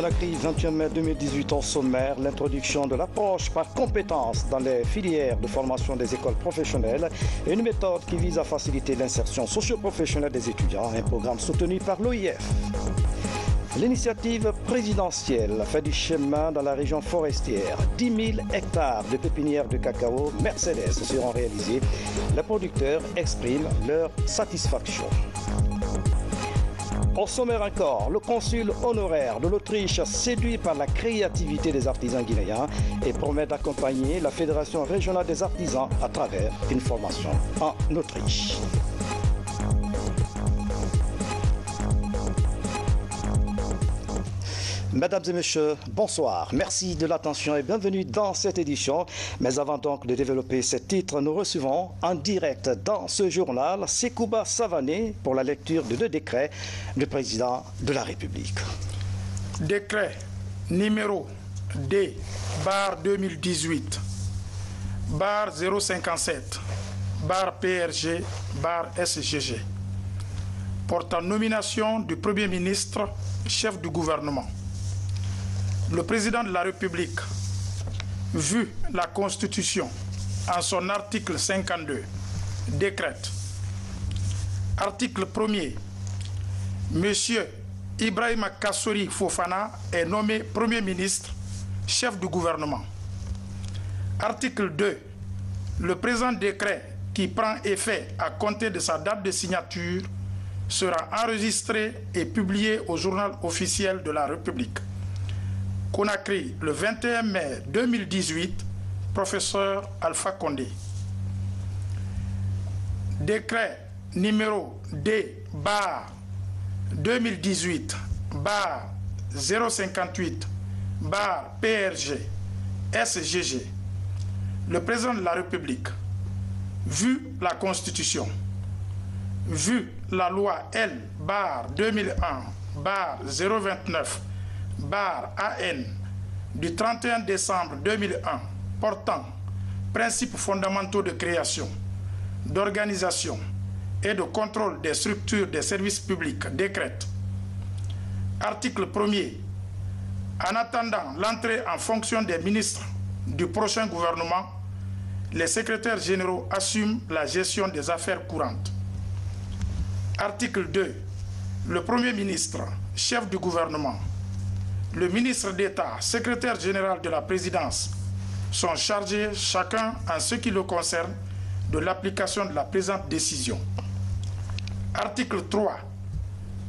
Conakry, 21 mai 2018 au sommaire, l'introduction de l'approche par compétences dans les filières de formation des écoles professionnelles et une méthode qui vise à faciliter l'insertion socio-professionnelle des étudiants, un programme soutenu par l'OIF. L'initiative présidentielle fait du chemin dans la région forestière. 10 000 hectares de pépinières de cacao Mercedes seront réalisés. Les producteurs expriment leur satisfaction. Au sommaire encore, le consul honoraire de l'Autriche séduit par la créativité des artisans guinéens et promet d'accompagner la Fédération régionale des artisans à travers une formation en Autriche. Mesdames et messieurs, bonsoir. Merci de l'attention et bienvenue dans cette édition. Mais avant donc de développer ces titres, nous recevons en direct dans ce journal Sekouba Savané pour la lecture de 2 décrets du président de la République. Décret numéro D/2018/057/PRG/SGG portant nomination du Premier ministre, chef du gouvernement. Le président de la République, vu la Constitution en son article 52, décrète. Article 1er. Monsieur Ibrahima Kassori Fofana est nommé Premier ministre, chef du gouvernement. Article 2. Le présent décret qui prend effet à compter de sa date de signature sera enregistré et publié au journal officiel de la République. Conakry, le 21 mai 2018, professeur Alpha Condé. Décret numéro D/2018/058/PRG/SGG. Le président de la République, vu la Constitution, vu la loi L/2001/029/AN du 31 décembre 2001 portant principes fondamentaux de création, d'organisation et de contrôle des structures des services publics, décrète. Article 1er. En attendant l'entrée en fonction des ministres du prochain gouvernement, les secrétaires généraux assument la gestion des affaires courantes. Article 2. Le Premier ministre, chef du gouvernement, le ministre d'État, secrétaire général de la présidence, sont chargés, chacun en ce qui le concerne, de l'application de la présente décision. Article 3.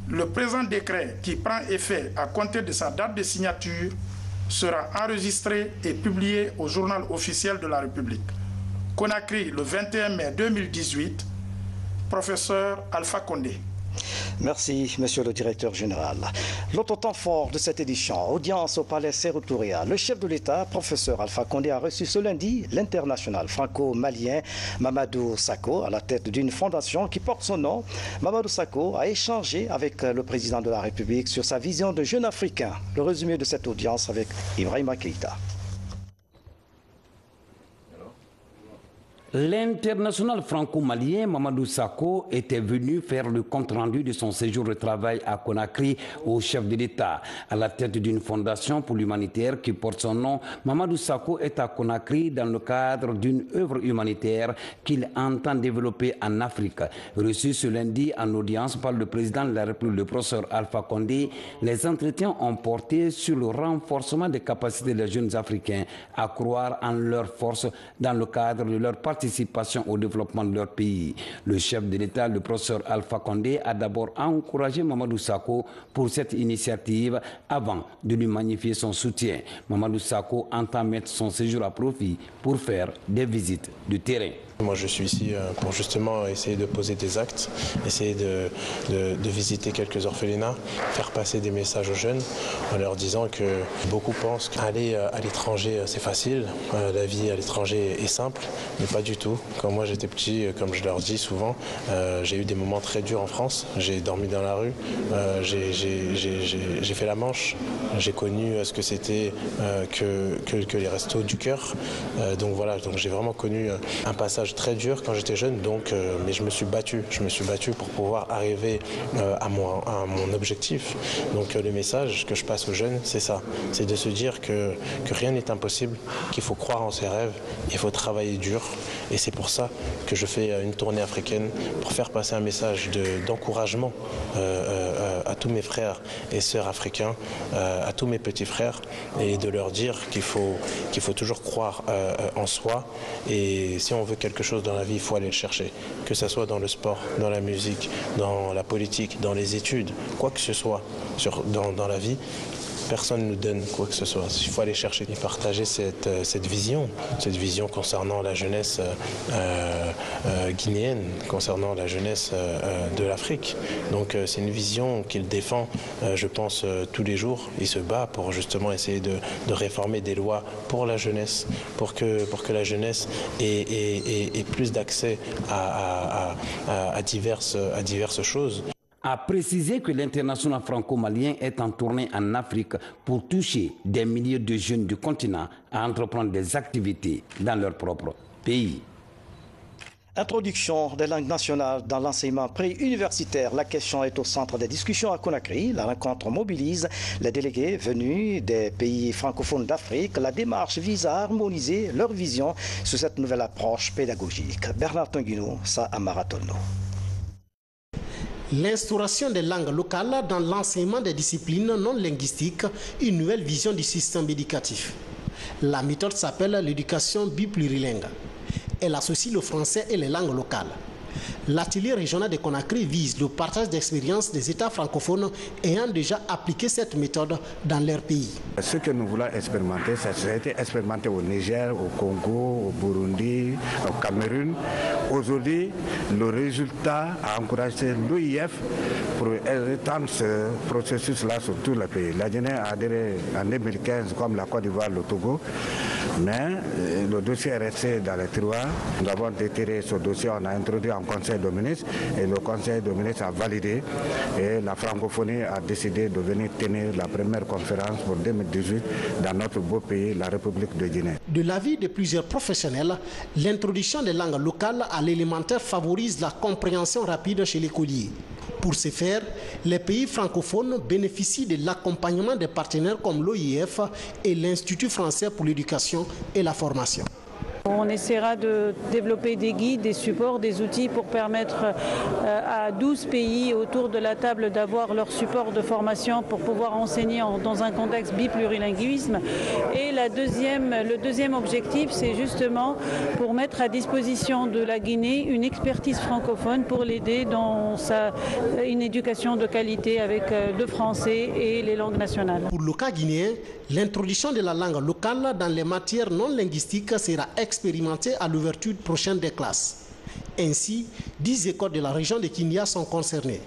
Le présent décret qui prend effet à compter de sa date de signature sera enregistré et publié au journal officiel de la République. Conakry, le 21 mai 2018, professeur Alpha Condé. Merci, monsieur le directeur général. L'autre temps fort de cette édition, audience au palais Sékou-Touré. Le chef de l'État, professeur Alpha Condé, a reçu ce lundi l'international franco-malien Mamadou Sakho à la tête d'une fondation qui porte son nom. Mamadou Sakho a échangé avec le président de la République sur sa vision de jeune Africain. Le résumé de cette audience avec Ibrahima Keïta. L'international franco-malien Mamadou Sakho était venu faire le compte-rendu de son séjour de travail à Conakry au chef de l'État. À la tête d'une fondation pour l'humanitaire qui porte son nom, Mamadou Sakho est à Conakry dans le cadre d'une œuvre humanitaire qu'il entend développer en Afrique. Reçu ce lundi en audience par le président de la République, le professeur Alpha Condé, les entretiens ont porté sur le renforcement des capacités des jeunes Africains à croire en leur force dans le cadre de leur participation au développement de leur pays. Le chef de l'État, le professeur Alpha Condé, a d'abord encouragé Mamadou Sakho pour cette initiative avant de lui magnifier son soutien. Mamadou Sakho entend mettre son séjour à profit pour faire des visites de terrain. Moi je suis ici pour justement essayer de poser des actes, essayer de visiter quelques orphelinats, faire passer des messages aux jeunes en leur disant que beaucoup pensent qu'aller à l'étranger c'est facile, la vie à l'étranger est simple, mais pas du tout. Quand moi j'étais petit, comme je leur dis souvent, j'ai eu des moments très durs en France, j'ai dormi dans la rue, j'ai fait la Manche, j'ai connu ce que c'était que les restos du cœur, donc voilà, donc j'ai vraiment connu un passage message très dur quand j'étais jeune, donc, mais je me suis battu pour pouvoir arriver à mon objectif. Donc le message que je passe aux jeunes, c'est ça, c'est de se dire que rien n'est impossible, qu'il faut croire en ses rêves, il faut travailler dur, et c'est pour ça que je fais une tournée africaine, pour faire passer un message d'encouragement à tous mes frères et sœurs africains, à tous mes petits frères, et de leur dire qu'il faut toujours croire en soi, et si on veut quelque chose dans la vie, il faut aller le chercher, que ce soit dans le sport, dans la musique, dans la politique, dans les études, quoi que ce soit dans la vie. Personne ne nous donne quoi que ce soit. Il faut aller chercher et partager cette vision concernant la jeunesse guinéenne, concernant la jeunesse de l'Afrique. Donc c'est une vision qu'il défend, je pense, tous les jours. Il se bat pour justement essayer de réformer des lois pour la jeunesse, pour que la jeunesse ait plus d'accès à diverses choses. A précisé que l'international franco-malien est en tournée en Afrique pour toucher des milliers de jeunes du continent à entreprendre des activités dans leur propre pays. Introduction des langues nationales dans l'enseignement pré-universitaire. La question est au centre des discussions à Conakry. La rencontre mobilise les délégués venus des pays francophones d'Afrique. La démarche vise à harmoniser leur vision sur cette nouvelle approche pédagogique. Bernard Tanguino, ça à Maratono. L'instauration des langues locales dans l'enseignement des disciplines non linguistiques, une nouvelle vision du système éducatif. La méthode s'appelle l'éducation biplurilingue. Elle associe le français et les langues locales. L'atelier régional de Conakry vise le partage d'expériences des États francophones ayant déjà appliqué cette méthode dans leur pays. Ce que nous voulons expérimenter, ça a été expérimenté au Niger, au Congo, au Burundi, au Cameroun. Aujourd'hui, le résultat a encouragé l'OIF pour étendre ce processus-là sur tous les pays. La Guinée a adhéré en 2015 comme la Côte d'Ivoire, le Togo, mais le dossier est resté dans les tiroirs. Nous avons déterré ce dossier, on a introduit en Conseil des ministres et le Conseil des ministres a validé et la francophonie a décidé de venir tenir la première conférence pour 2018 dans notre beau pays, la République de Guinée. De l'avis de plusieurs professionnels, l'introduction des langues locales à l'élémentaire favorise la compréhension rapide chez l'écolier. Pour ce faire, les pays francophones bénéficient de l'accompagnement des partenaires comme l'OIF et l'Institut français pour l'éducation et la formation. On essaiera de développer des guides, des supports, des outils pour permettre à 12 pays autour de la table d'avoir leur support de formation pour pouvoir enseigner dans un contexte biplurilinguisme. Et le deuxième objectif, c'est justement pour mettre à disposition de la Guinée une expertise francophone pour l'aider dans une éducation de qualité avec le français et les langues nationales. Pour le cas guinéen, l'introduction de la langue locale dans les matières non linguistiques sera expérimentée à l'ouverture prochaine des classes. Ainsi, 10 écoles de la région de Kinya sont concernées.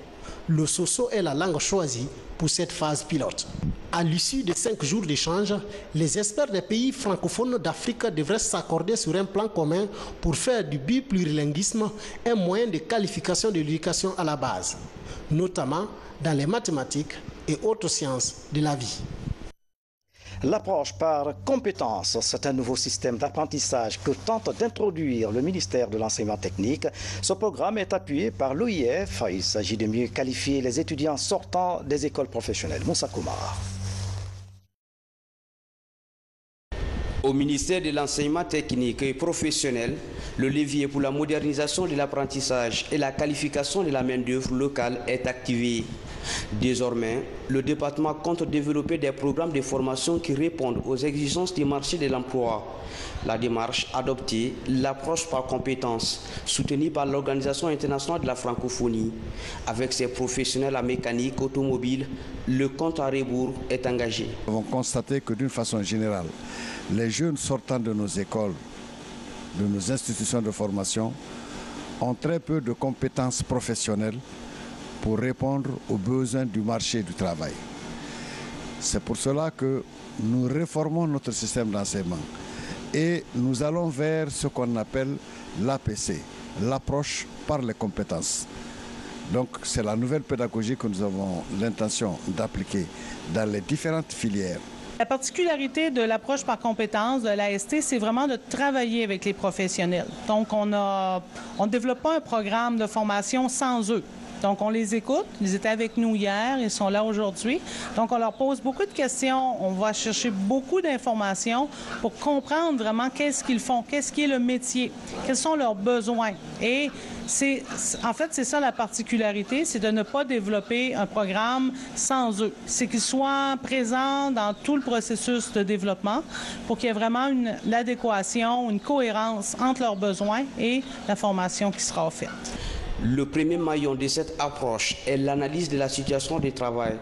Le Soso est la langue choisie pour cette phase pilote. À l'issue de 5 jours d'échange, les experts des pays francophones d'Afrique devraient s'accorder sur un plan commun pour faire du biplurilinguisme un moyen de qualification de l'éducation à la base, notamment dans les mathématiques et autres sciences de la vie. L'approche par compétences, c'est un nouveau système d'apprentissage que tente d'introduire le ministère de l'Enseignement technique. Ce programme est appuyé par l'OIF. Il s'agit de mieux qualifier les étudiants sortant des écoles professionnelles. Moussa Koumar. Au ministère de l'Enseignement technique et professionnel, le levier pour la modernisation de l'apprentissage et la qualification de la main-d'œuvre locale est activé. Désormais, le département compte développer des programmes de formation qui répondent aux exigences du marché de l'emploi. La démarche adoptée, l'approche par compétences, soutenue par l'Organisation internationale de la francophonie. Avec ses professionnels en mécanique automobile, le compte à rebours est engagé. Nous avons constaté que d'une façon générale, les jeunes sortant de nos écoles, de nos institutions de formation, ont très peu de compétences professionnelles pour répondre aux besoins du marché du travail. C'est pour cela que nous réformons notre système d'enseignement et nous allons vers ce qu'on appelle l'APC, l'approche par les compétences. Donc c'est la nouvelle pédagogie que nous avons l'intention d'appliquer dans les différentes filières La particularité de l'approche par compétences de l'AST, c'est vraiment de travailler avec les professionnels. Donc, on ne développe pas un programme de formation sans eux. Donc, on les écoute. Ils étaient avec nous hier, ils sont là aujourd'hui. Donc, on leur pose beaucoup de questions. On va chercher beaucoup d'informations pour comprendre vraiment qu'est-ce qu'ils font, qu'est-ce qui est le métier, quels sont leurs besoins. Et en fait, c'est ça la particularité, c'est de ne pas développer un programme sans eux. C'est qu'ils soient présents dans tout le processus de développement pour qu'il y ait vraiment l'adéquation, une cohérence entre leurs besoins et la formation qui sera offerte. Le premier maillon de cette approche est l'analyse de la situation du travail.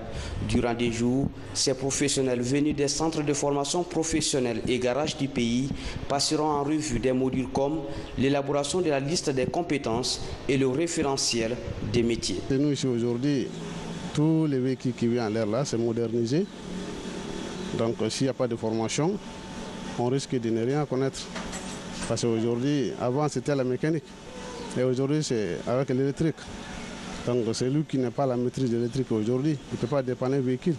Durant des jours, ces professionnels venus des centres de formation professionnelle et garages du pays passeront en revue des modules comme l'élaboration de la liste des compétences et le référentiel des métiers. Et nous ici aujourd'hui, tous les véhicules qui viennent en l'air là, c'est modernisé. Donc s'il n'y a pas de formation, on risque de ne rien connaître. Parce qu'aujourd'hui, avant c'était la mécanique. Et aujourd'hui, c'est avec l'électrique. Donc, c'est lui qui n'a pas la maîtrise de l'électrique aujourd'hui. Il ne peut pas dépanner un véhicule.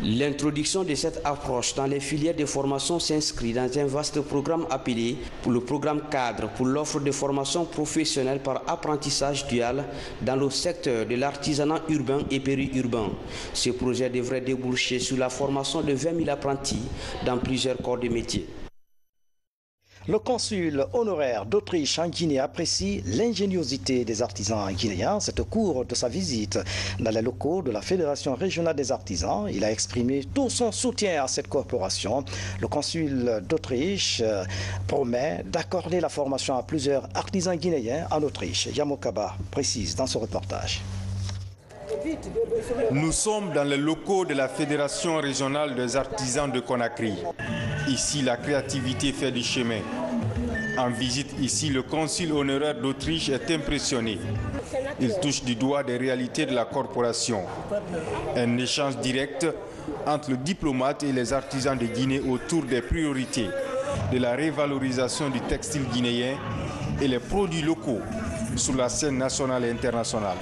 L'introduction de cette approche dans les filières de formation s'inscrit dans un vaste programme appelé pour le programme cadre pour l'offre de formation professionnelle par apprentissage dual dans le secteur de l'artisanat urbain et périurbain. Ce projet devrait déboucher sur la formation de 20 000 apprentis dans plusieurs corps de métier. Le consul honoraire d'Autriche en Guinée apprécie l'ingéniosité des artisans guinéens. C'est au cours de sa visite dans les locaux de la Fédération régionale des artisans. Il a exprimé tout son soutien à cette corporation. Le consul d'Autriche promet d'accorder la formation à plusieurs artisans guinéens en Autriche. Yamokaba précise dans ce reportage. Nous sommes dans les locaux de la Fédération régionale des artisans de Conakry. Ici, la créativité fait du chemin. En visite ici, le consul honoraire d'Autriche est impressionné. Il touche du doigt des réalités de la corporation. Un échange direct entre le diplomate et les artisans de Guinée autour des priorités de la révalorisation du textile guinéen et les produits locaux sur la scène nationale et internationale.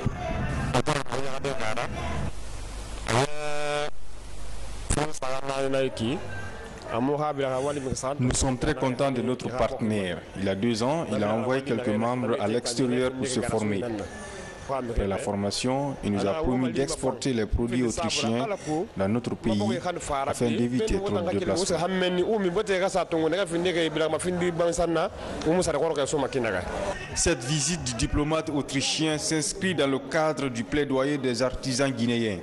Nous sommes très contents de notre partenaire. Il y a 2 ans, il a envoyé quelques membres à l'extérieur pour se former. Après la formation, il nous a promis d'exporter les produits autrichiens dans notre pays afin d'éviter trop de déplacements. Cette visite du diplomate autrichien s'inscrit dans le cadre du plaidoyer des artisans guinéens.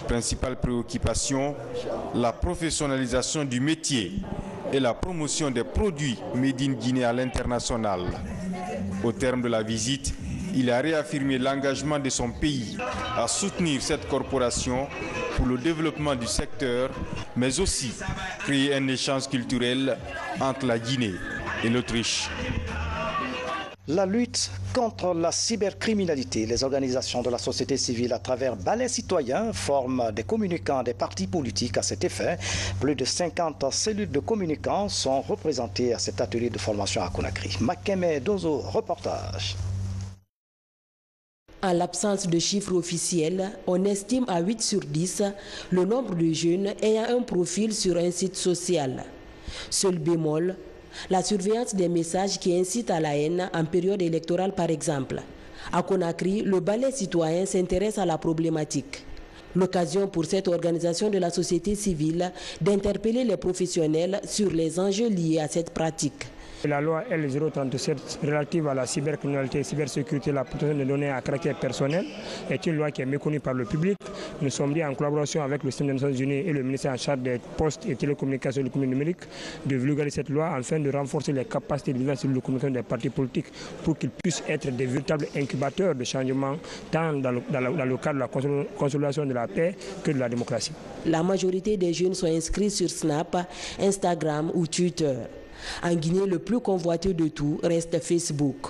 Principale préoccupation, la professionnalisation du métier et la promotion des produits made in Guinée à l'international. Au terme de la visite, il a réaffirmé l'engagement de son pays à soutenir cette corporation pour le développement du secteur, mais aussi créer un échange culturel entre la Guinée et l'Autriche. La lutte contre la cybercriminalité, les organisations de la société civile à travers Balai Citoyen forment des communicants des partis politiques à cet effet. Plus de 50 cellules de communicants sont représentées à cet atelier de formation à Conakry. Makeme Dozo, reportage. En l'absence de chiffres officiels, on estime à 8 sur 10 le nombre de jeunes ayant un profil sur un site social. Seul bémol, la surveillance des messages qui incitent à la haine en période électorale par exemple. À Conakry, le Balai Citoyen s'intéresse à la problématique. L'occasion pour cette organisation de la société civile d'interpeller les professionnels sur les enjeux liés à cette pratique. La loi L037 relative à la cybercriminalité et cybersécurité, la protection des données à caractère personnel, est une loi qui est méconnue par le public. Nous sommes liés en collaboration avec le système des Nations Unies et le ministère en charge des postes et télécommunications et de l'économie numérique de vulgariser cette loi afin de renforcer les capacités de diverses cellules de communication des partis politiques pour qu'ils puissent être des véritables incubateurs de changement tant dans le cadre de la consolidation de la paix que de la démocratie. La majorité des jeunes sont inscrits sur Snap, Instagram ou Twitter. En Guinée, le plus convoité de tout reste Facebook.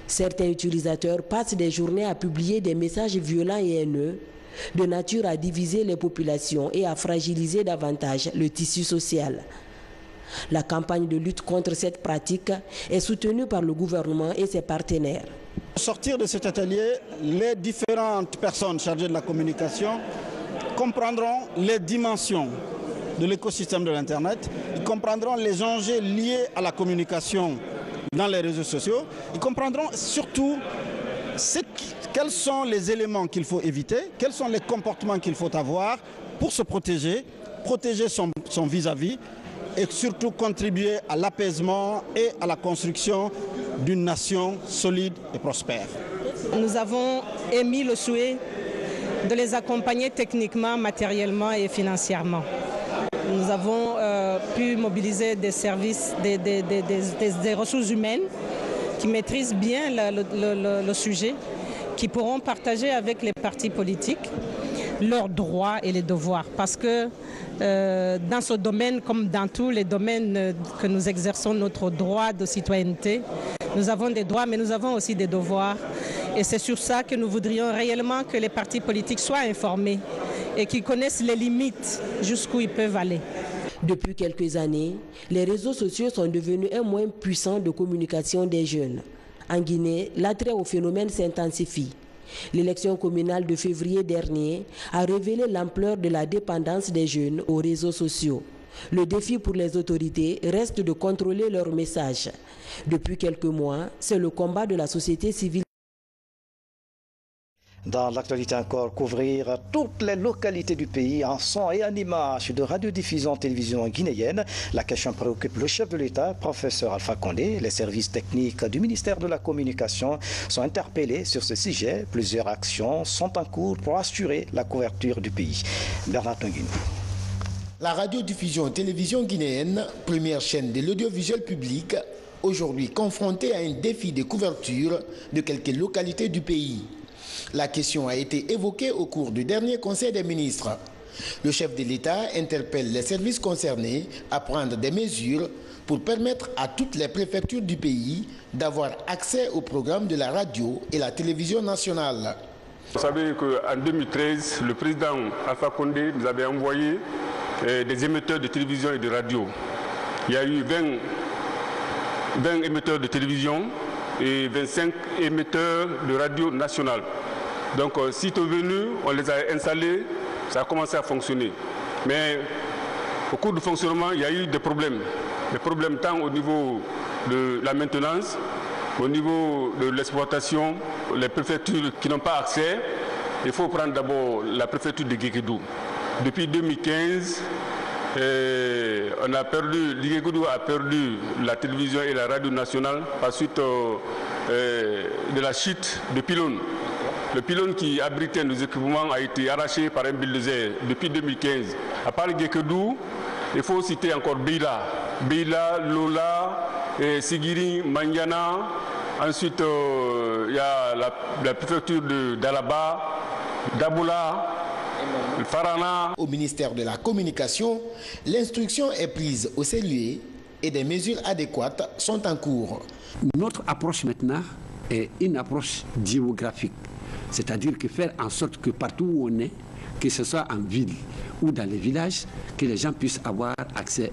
Certains utilisateurs passent des journées à publier des messages violents et haineux, de nature à diviser les populations et à fragiliser davantage le tissu social. La campagne de lutte contre cette pratique est soutenue par le gouvernement et ses partenaires. Au sortir de cet atelier, les différentes personnes chargées de la communication comprendront les dimensions de l'écosystème de l'Internet. Ils comprendront les enjeux liés à la communication dans les réseaux sociaux. Ils comprendront surtout quels sont les éléments qu'il faut éviter, quels sont les comportements qu'il faut avoir pour se protéger son vis-à-vis et surtout contribuer à l'apaisement et à la construction d'une nation solide et prospère. Nous avons émis le souhait de les accompagner techniquement, matériellement et financièrement. Nous avons pu mobiliser des services, des ressources humaines qui maîtrisent bien le sujet, qui pourront partager avec les partis politiques leurs droits et les devoirs. Parce que dans ce domaine, comme dans tous les domaines que nous exerçons notre droit de citoyenneté, nous avons des droits, mais nous avons aussi des devoirs. Et c'est sur ça que nous voudrions réellement que les partis politiques soient informés et qu'ils connaissent les limites jusqu'où ils peuvent aller. Depuis quelques années, les réseaux sociaux sont devenus un moyen puissant de communication des jeunes. En Guinée, l'attrait au phénomène s'intensifie. L'élection communale de février dernier a révélé l'ampleur de la dépendance des jeunes aux réseaux sociaux. Le défi pour les autorités reste de contrôler leurs messages. Depuis quelques mois, c'est le combat de la société civile. Dans l'actualité encore, couvrir toutes les localités du pays en son et en images de radiodiffusion télévision guinéenne. La question préoccupe le chef de l'État, professeur Alpha Condé. Les services techniques du ministère de la Communication sont interpellés sur ce sujet. Plusieurs actions sont en cours pour assurer la couverture du pays. Bernard Tonguinou. La radiodiffusion télévision guinéenne, première chaîne de l'audiovisuel public, aujourd'hui confrontée à un défi de couverture de quelques localités du pays. La question a été évoquée au cours du dernier Conseil des ministres. Le chef de l'État interpelle les services concernés à prendre des mesures pour permettre à toutes les préfectures du pays d'avoir accès au programme de la radio et la télévision nationale. Vous savez qu'en 2013, le président Alpha Condé nous avait envoyé des émetteurs de télévision et de radio. Il y a eu 20 émetteurs de télévision et 25 émetteurs de radio nationale. Donc, sitôt venu, on les a installés, ça a commencé à fonctionner. Mais au cours du fonctionnement, il y a eu des problèmes. Des problèmes tant au niveau de la maintenance, au niveau de l'exploitation, les préfectures qui n'ont pas accès. Il faut prendre d'abord la préfecture de Guékédou. Depuis 2015, Guékédou a perdu la télévision et la radio nationale par suite de la chute de pylônes. Le pylône qui abritait nos équipements a été arraché par un bulldozer depuis 2015. À part Guékédou, il faut citer encore Beila, Lola, Sigiri, Mandiana. Ensuite, il y a la préfecture d'Alaba, Daboula, Farana. Au ministère de la Communication, l'instruction est prise au celluler et des mesures adéquates sont en cours. Notre approche maintenant est une approche géographique. C'est-à-dire que faire en sorte que partout où on est, que ce soit en ville ou dans les villages, que les gens puissent avoir accès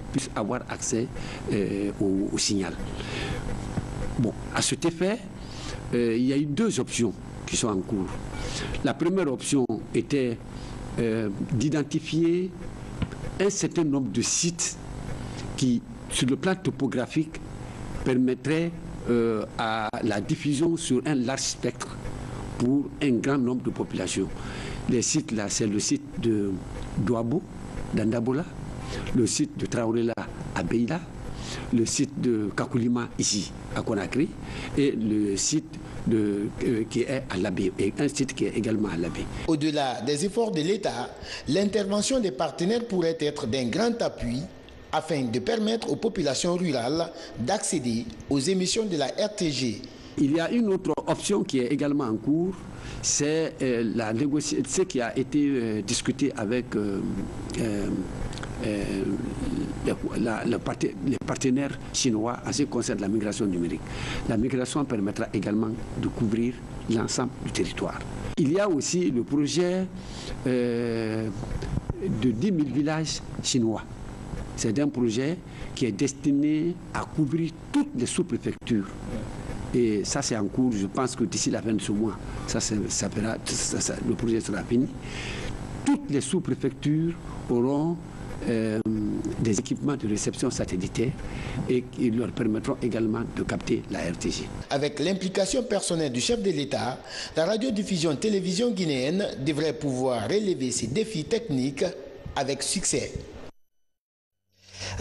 au signal. Bon, à cet effet, il y a eu deux options qui sont en cours. La première option était d'identifier un certain nombre de sites qui, sur le plan topographique, permettraient à la diffusion sur un large spectre pour un grand nombre de populations. Les sites là, c'est le site de Douabo, d'Andabola, le site de Traorela à Beila, le site de Kakulima ici à Conakry et le site qui est à Labé, et un site qui est également à Labé. Au-delà des efforts de l'État, l'intervention des partenaires pourrait être d'un grand appui afin de permettre aux populations rurales d'accéder aux émissions de la RTG. Il y a une autre option qui est également en cours, c'est ce qui a été discuté avec les partenaires chinois en ce qui concerne la migration numérique. La migration permettra également de couvrir l'ensemble du territoire. Il y a aussi le projet de 10 000 villages chinois. C'est un projet qui est destiné à couvrir toutes les sous-préfectures. Et ça, c'est en cours. Je pense que d'ici la fin de ce mois, le projet sera fini. Toutes les sous-préfectures auront des équipements de réception satellitaire et qui leur permettront également de capter la RTG. Avec l'implication personnelle du chef de l'État, la radiodiffusion télévision guinéenne devrait pouvoir relever ces défis techniques avec succès.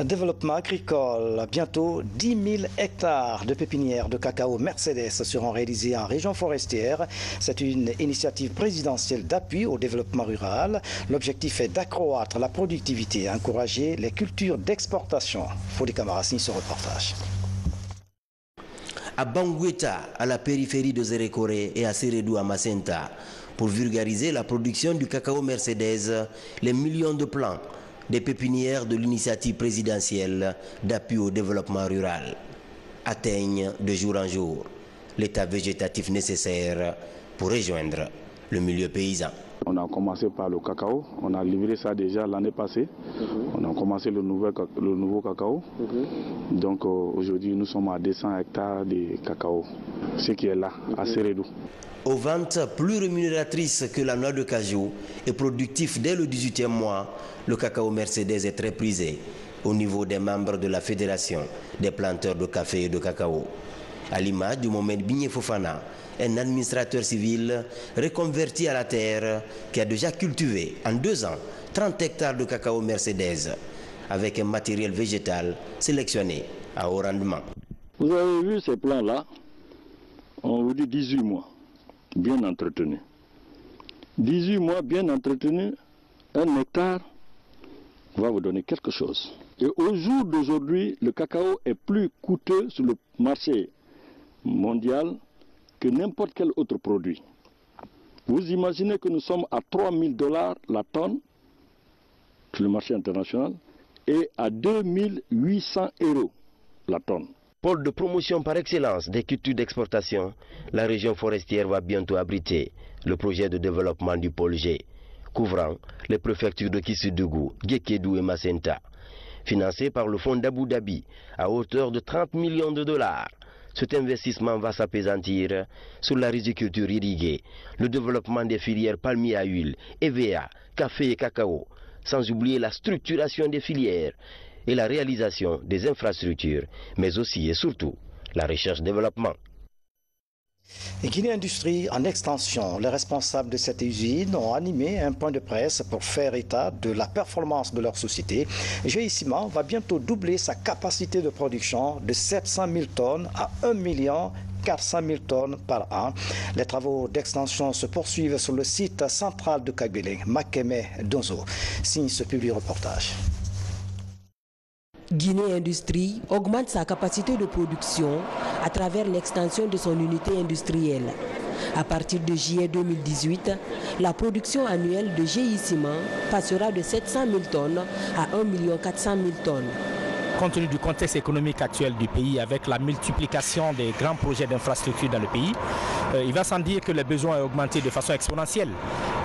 Développement agricole, bientôt 10 000 hectares de pépinières de cacao Mercedes seront réalisés en région forestière. C'est une initiative présidentielle d'appui au développement rural. L'objectif est d'accroître la productivité et encourager les cultures d'exportation. Fodi Camara signe ce reportage. À Bangueta, à la périphérie de Zérékoré et à Sérédou à Macenta, pour vulgariser la production du cacao Mercedes, les millions de plants des pépinières de l'initiative présidentielle d'appui au développement rural atteignent de jour en jour l'état végétatif nécessaire pour rejoindre le milieu paysan. On a commencé par le cacao, on a livré ça déjà l'année passée. On a commencé le nouveau cacao. Donc aujourd'hui nous sommes à 200 hectares de cacao, ce qui est là, à Sérédou. Aux ventes plus rémunératrices que la noix de cajou et productif dès le 18e mois, le cacao Mercedes est très prisé au niveau des membres de la Fédération des planteurs de café et de cacao. À l'image du Mohamed Bigné Fofana, un administrateur civil reconverti à la terre qui a déjà cultivé en 2 ans 30 hectares de cacao Mercedes avec un matériel végétal sélectionné à haut rendement. Vous avez vu ces plants-là, on vous dit 18 mois. Bien entretenu. 18 mois bien entretenu, 1 hectare va vous donner quelque chose. Et au jour d'aujourd'hui, le cacao est plus coûteux sur le marché mondial que n'importe quel autre produit. Vous imaginez que nous sommes à 3 000 $ la tonne sur le marché international et à 2 800 € la tonne. Pôle de promotion par excellence des cultures d'exportation, la région forestière va bientôt abriter le projet de développement du pôle G, couvrant les préfectures de Kissoudjougou, Guékédou et Macenta. Financé par le fonds d'Abu Dhabi à hauteur de 30 millions de $. Cet investissement va s'apaisantir sur la riziculture irriguée, le développement des filières palmiers à huile, EVA, café et cacao, sans oublier la structuration des filières et la réalisation des infrastructures, mais aussi et surtout la recherche-développement. Guinée Industrie en extension, les responsables de cette usine ont animé un point de presse pour faire état de la performance de leur société. GI Ciment va bientôt doubler sa capacité de production de 700 000 tonnes à 1 400 000 tonnes par an. Les travaux d'extension se poursuivent sur le site central de Kagbélé, Makeme Donzo. Signe ce public reportage. Guinée Industrie augmente sa capacité de production à travers l'extension de son unité industrielle. À partir de juillet 2018, la production annuelle de GI Ciment passera de 700 000 tonnes à 1 400 000 tonnes. Compte tenu du contexte économique actuel du pays, avec la multiplication des grands projets d'infrastructures dans le pays, il va sans dire que les besoins ont augmenté de façon exponentielle.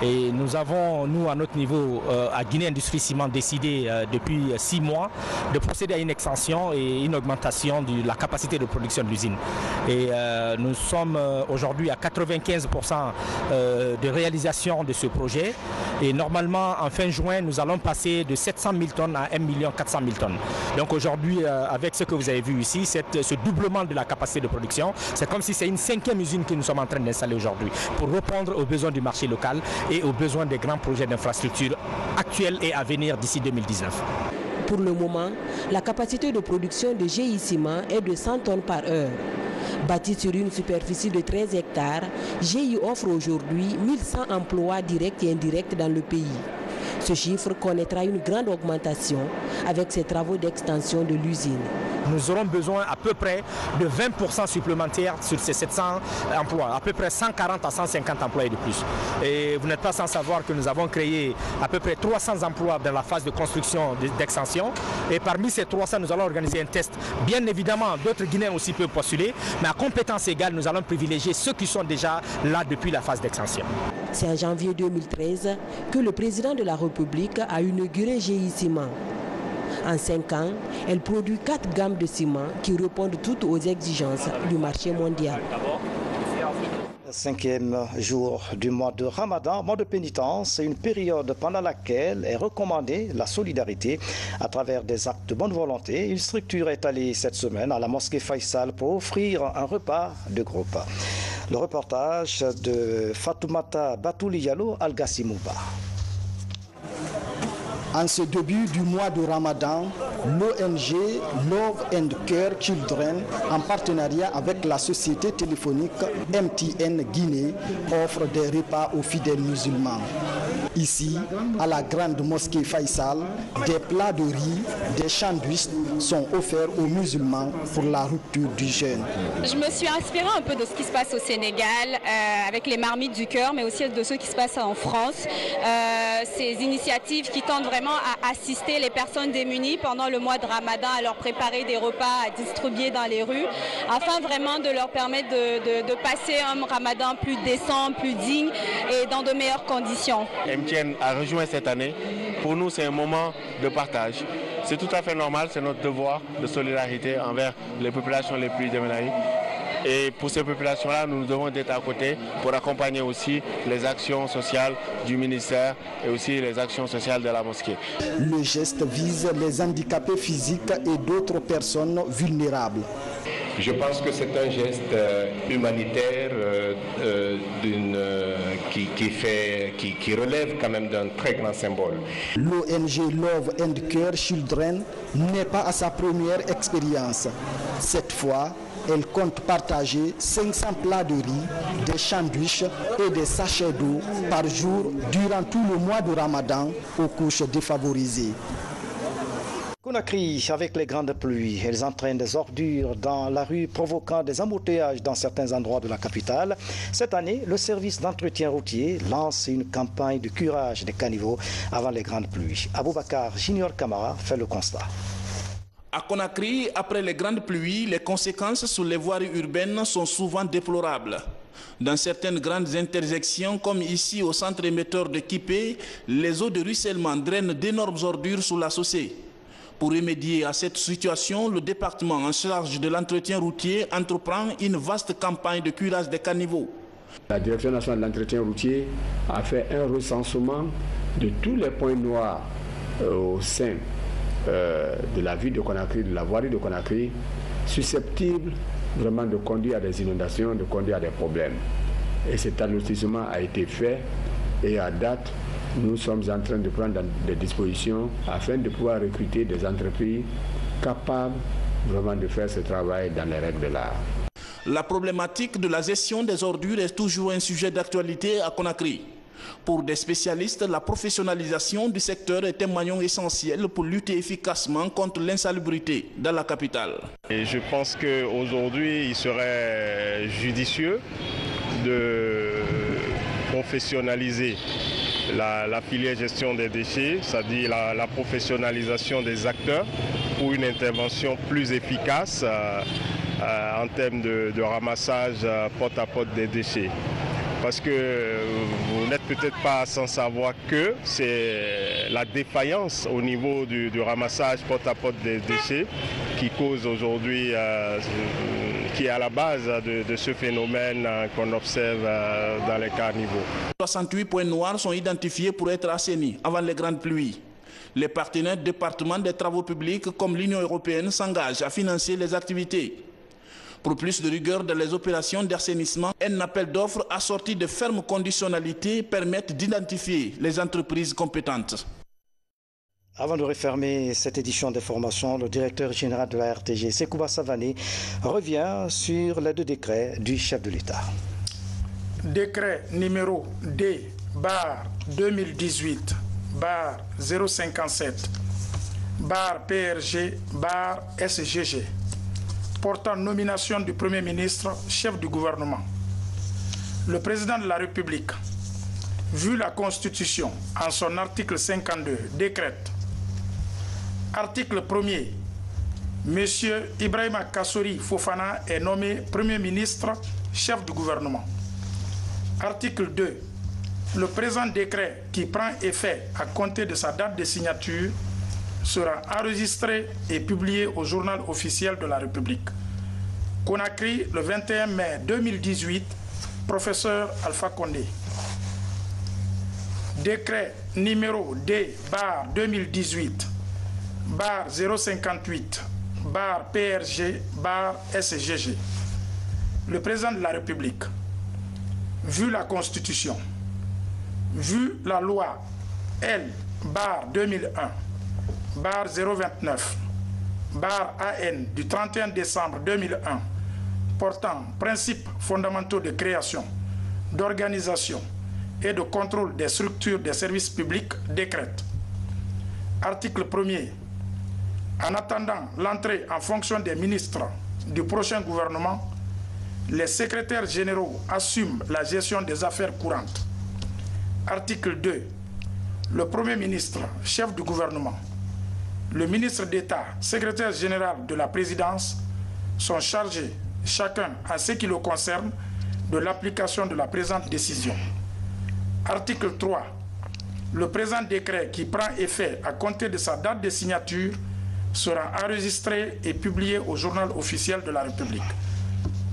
Et nous avons, nous, à notre niveau, à Guinée Industrie Ciment, décidé depuis 6 mois de procéder à une extension et une augmentation de la capacité de production de l'usine. Et nous sommes aujourd'hui à 95% de réalisation de ce projet. Et normalement, en fin juin, nous allons passer de 700 000 tonnes à 1 400 000 tonnes. Donc aujourd'hui, avec ce que vous avez vu ici, ce doublement de la capacité de production, c'est comme si c'est une 5e usine que nous sommes en train d'installer aujourd'hui pour répondre aux besoins du marché local et aux besoins des grands projets d'infrastructures actuels et à venir d'ici 2019. Pour le moment, la capacité de production de GI Ciment est de 100 tonnes par heure. Bâti sur une superficie de 13 hectares, GI offre aujourd'hui 1100 emplois directs et indirects dans le pays. Ce chiffre connaîtra une grande augmentation avec ces travaux d'extension de l'usine. Nous aurons besoin à peu près de 20% supplémentaires sur ces 700 emplois, à peu près 140 à 150 emplois de plus. Et vous n'êtes pas sans savoir que nous avons créé à peu près 300 emplois dans la phase de construction d'extension. Et parmi ces 300, nous allons organiser un test. Bien évidemment, d'autres Guinéens aussi peuvent postuler, mais à compétences égales, nous allons privilégier ceux qui sont déjà là depuis la phase d'extension. C'est en janvier 2013 que le président de la République a inauguré GI Ciment. En 5 ans, elle produit 4 gammes de ciment qui répondent toutes aux exigences du marché mondial. 5e jour du mois de Ramadan, mois de pénitence, une période pendant laquelle est recommandée la solidarité à travers des actes de bonne volonté. Une structure est allée cette semaine à la mosquée Faisal pour offrir un repas de groupe. Le reportage de Fatoumata Batouli-Yalo Al-Gassimouba. En ce début du mois de Ramadan, l'ONG Love and Care Children, en partenariat avec la société téléphonique MTN Guinée, offre des repas aux fidèles musulmans. Ici, à la grande mosquée Faisal, des plats de riz, des sandwichs sont offerts aux musulmans pour la rupture du jeûne. Je me suis inspirée un peu de ce qui se passe au Sénégal, avec les marmites du cœur, mais aussi de ce qui se passe en France. Ces initiatives qui tentent vraiment à assister les personnes démunies pendant le mois de Ramadan, à leur préparer des repas à distribuer dans les rues, afin vraiment de leur permettre de passer un Ramadan plus décent, plus digne et dans de meilleures conditions. MTN a rejoint cette année. Pour nous, c'est un moment de partage. C'est tout à fait normal, c'est notre devoir de solidarité envers les populations les plus démunies. Et pour ces populations-là, nous devons être à côté pour accompagner aussi les actions sociales du ministère et aussi les actions sociales de la mosquée. Le geste vise les handicapés physiques et d'autres personnes vulnérables. Je pense que c'est un geste humanitaire qui relève quand même d'un très grand symbole. L'ONG Love and Care Children n'est pas à sa première expérience. Cette fois, elle compte partager 500 plats de riz, des sandwichs et des sachets d'eau par jour durant tout le mois de Ramadan aux couches défavorisées. Conakry, avec les grandes pluies, elles entraînent des ordures dans la rue, provoquant des embouteillages dans certains endroits de la capitale. Cette année, le service d'entretien routier lance une campagne de curage des caniveaux avant les grandes pluies. Aboubakar Junior Kamara fait le constat. À Conakry, après les grandes pluies, les conséquences sur les voiries urbaines sont souvent déplorables. Dans certaines grandes intersections, comme ici au centre émetteur de Kipé, les eaux de ruissellement drainent d'énormes ordures sous la chaussée. Pour remédier à cette situation, le département en charge de l'entretien routier entreprend une vaste campagne de curage des caniveaux. La Direction nationale de l'entretien routier a fait un recensement de tous les points noirs au sein de la ville de Conakry, de la voirie de Conakry, susceptibles vraiment de conduire à des inondations, de conduire à des problèmes. Et cet allotissement a été fait et à date, nous sommes en train de prendre des dispositions afin de pouvoir recruter des entreprises capables vraiment de faire ce travail dans les règles de l'art. La problématique de la gestion des ordures est toujours un sujet d'actualité à Conakry. Pour des spécialistes, la professionnalisation du secteur est un maillon essentiel pour lutter efficacement contre l'insalubrité dans la capitale. Et je pense qu'aujourd'hui, il serait judicieux de professionnaliser la filière gestion des déchets, c'est-à-dire la professionnalisation des acteurs pour une intervention plus efficace en termes de ramassage porte à porte des déchets. Parce que vous n'êtes peut-être pas sans savoir que c'est la défaillance au niveau du ramassage porte à porte des déchets qui cause aujourd'hui, qui est à la base de ce phénomène qu'on observe dans les caniveaux. 68 points noirs sont identifiés pour être assainis avant les grandes pluies. Les partenaires du département des travaux publics comme l'Union européenne s'engagent à financer les activités. Pour plus de rigueur dans les opérations d'assainissement, un appel d'offres assorti de fermes conditionnalités permettent d'identifier les entreprises compétentes. Avant de refermer cette édition d'information, le directeur général de la RTG, Sekouba Savané, revient sur les 2 décrets du chef de l'État. Décret numéro D/2018/057/PRG/SGG portant nomination du Premier ministre, chef du gouvernement. Le président de la République, vu la Constitution en son article 52, décrète. Article 1er. M. Ibrahima Kassori Fofana est nommé Premier ministre, chef du gouvernement. Article 2. Le présent décret, qui prend effet à compter de sa date de signature, sera enregistré et publié au journal officiel de la République. Conakry, le 21 mai 2018, professeur Alpha Condé. Décret numéro D-058-058-PRG-SGG. Le président de la République, vu la Constitution, vu la loi L-2001-029-AN du 31 décembre 2001 portant principes fondamentaux de création, d'organisation et de contrôle des structures des services publics, décrète. Article 1er. En attendant l'entrée en fonction des ministres du prochain gouvernement, les secrétaires généraux assument la gestion des affaires courantes. Article 2. Le Premier ministre, chef du gouvernement, le ministre d'État, secrétaire général de la présidence sont chargés, chacun en ce qui le concerne, de l'application de la présente décision. Article 3. Le présent décret qui prend effet à compter de sa date de signature sera enregistré et publié au journal officiel de la République.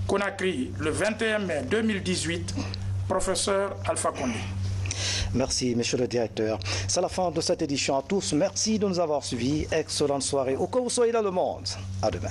Conakry, le 21 mai 2018, professeur Alpha Condé. Merci, monsieur le directeur. C'est la fin de cette édition à tous. Merci de nous avoir suivis. Excellente soirée. Où que vous soyez dans le monde. À demain.